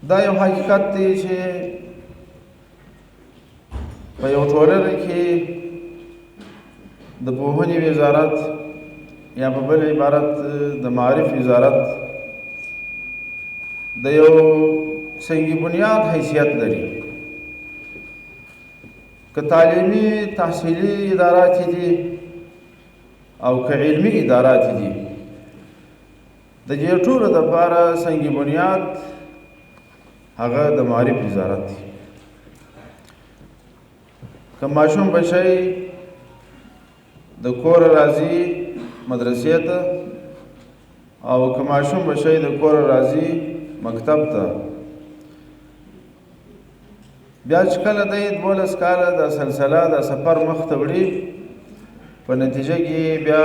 دا یو حقیقت دی چې په یو ټولنه کې د پوهنې وزارت یا په بل عبارت د معارف وزارت د یو سنگ بنیاد حیثیت لري. که تعلیمي تحصیلي ادارات دي او که علمي ادارات دي، د دې ټولو دپاره سنگ بنیاد هغه د معارف وزارت دی. که ماشوم بچی د کور راځي مدرسې ته او که ماشوم بچی د کور راځي مکتب ته، بیا چې کله دی 12 کاله دا سلسله دا سفر مخ ته وړي، په نتیجه کې بیا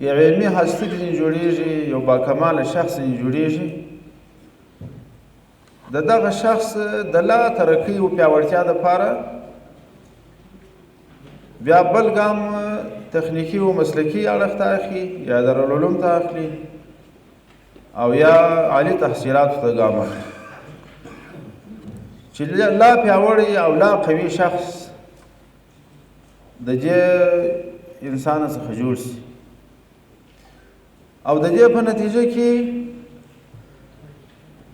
یو علمي هستی ځینې جوړېږي، یو باکماله شخص ځینې جوړېږي. د دغه شخص د لا ترقۍ او پیاوړتیا دپاره بیا بل ګام تخنیکي او مسلکي اړخ ته اخلي، یا دارالعلوم ته اخلي او یا عالي تحصیلاتو ته ګام اخلي چې لا پیاوړی او لا قوي شخص د دې انسان څخه جوړ شي. او د دې په نتیجه کې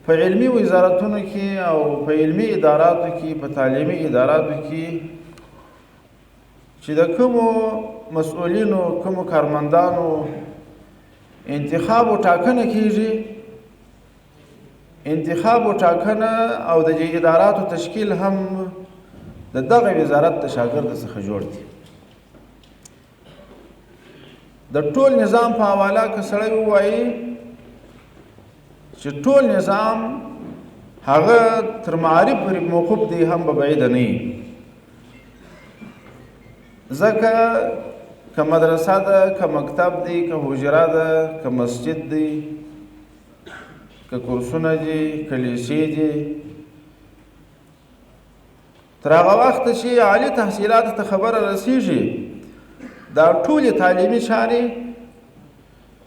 په علمي وزارتونو کې او په علمي اداراتو کې، په تعلیمي اداراتو کې چې د کومو مسؤلینو، کومو کارمندانو انتخاب او ټاکنه کیږي، انتخاب او ټاکنه او د دې اداراتو تشکیل هم د دغه وزارت د شاګرد څخه جوړ دي. د ټول نظام په حواله که سړی ووایي چې ټول نظام هغه تر معارف پورې موقوف دی، هم به بعیده نه وي. ځکه که مدرسه ده، که مکتب دی، که حجره ده، که مسجد دی، که کورسونه دي، که لیسې دي، تر هغه وخته چې عالي تحصیلاتو ته خبره رسیږي، دا ټولې تعلیمي چارې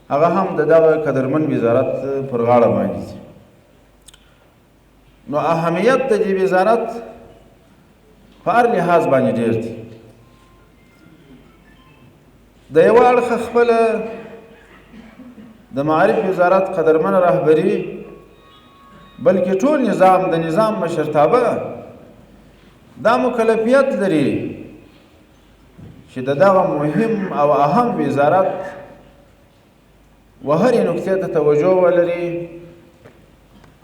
هغه هم د دغه قدرمن وزارت پر غاړه باندې دي. نو اهمیت د دې وزارت په هر لحاظ باندې ډېر دی. د یو اړخه خپله د معارف وزارت قدرمنه رهبري، بلکې ټول نظام د نظام مشرتابه دا مکلفیت لري چې د دغه مهم او اهم وزارت و هرې نکتې ته توجه ولري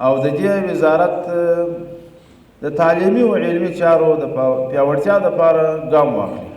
او د دې وزارت د تعلیمي او علمي چارو د پیاوړتیا دپاره ګام واخلي.